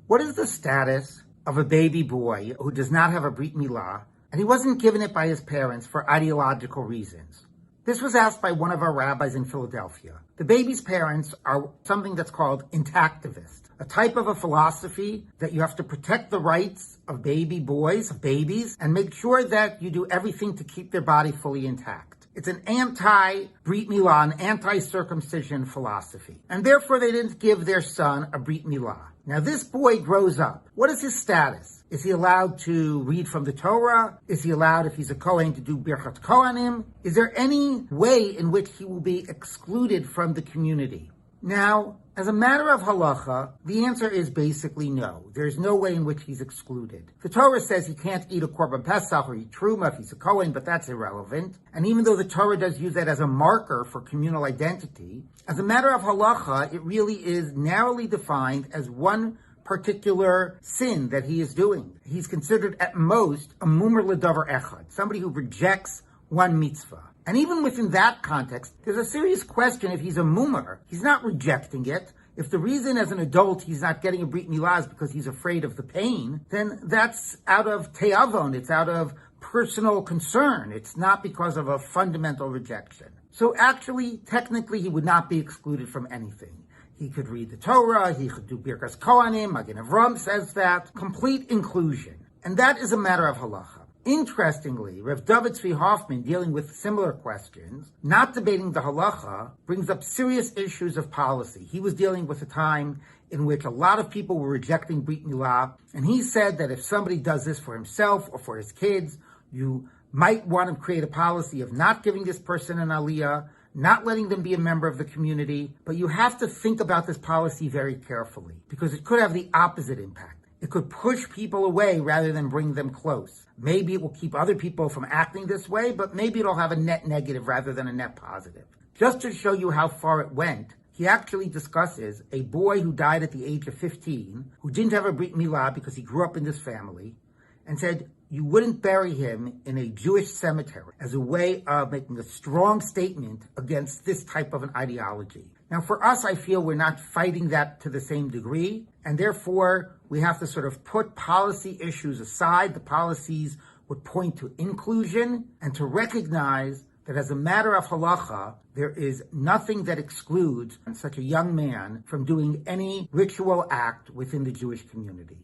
What is the status of a baby boy who does not have a Brit Milah, and he wasn't given it by his parents for ideological reasons? This was asked by one of our rabbis in Philadelphia. The baby's parents are something that's called intactivist, a type of a philosophy that you have to protect the rights of baby boys, of babies, and make sure that you do everything to keep their body fully intact. It's an anti-Brit Milah, an anti-circumcision philosophy. And therefore they didn't give their son a Brit Milah. Now this boy grows up. What is his status? Is he allowed to read from the Torah? Is he allowed, if he's a Kohen, to do Birchat Kohanim? Is there any way in which he will be excluded from the community? Now, as a matter of halacha, the answer is basically no. There's no way in which he's excluded. The Torah says he can't eat a korban pesach or eat truma if he's a Kohen, but that's irrelevant. And even though the Torah does use that as a marker for communal identity, as a matter of halacha, it really is narrowly defined as one particular sin that he is doing. He's considered at most a mumer ledavar echad, somebody who rejects one mitzvah. And even within that context, there's a serious question if he's a mumer. He's not rejecting it. If the reason as an adult he's not getting a Brit Milah is because he's afraid of the pain, then that's out of te'avon, it's out of personal concern. It's not because of a fundamental rejection. So actually, technically, he would not be excluded from anything. He could read the Torah, he could do Birkas Kohanim, Magen Avram says that. Complete inclusion. And that is a matter of halacha. Interestingly, Rav Tzvi Hoffman, dealing with similar questions, not debating the halacha, brings up serious issues of policy. He was dealing with a time in which a lot of people were rejecting Brit Milah, and he said that if somebody does this for himself or for his kids, you might want to create a policy of not giving this person an aliyah, not letting them be a member of the community, but you have to think about this policy very carefully, because it could have the opposite impact. It could push people away rather than bring them close. Maybe it will keep other people from acting this way, but maybe it'll have a net negative rather than a net positive. Just to show you how far it went, he actually discusses a boy who died at the age of 15, who didn't have a Brit Milah because he grew up in this family, and said you wouldn't bury him in a Jewish cemetery as a way of making a strong statement against this type of an ideology. Now, for us, I feel we're not fighting that to the same degree, and therefore we have to sort of put policy issues aside. The policies would point to inclusion and to recognize that as a matter of halacha, there is nothing that excludes such a young man from doing any ritual act within the Jewish community.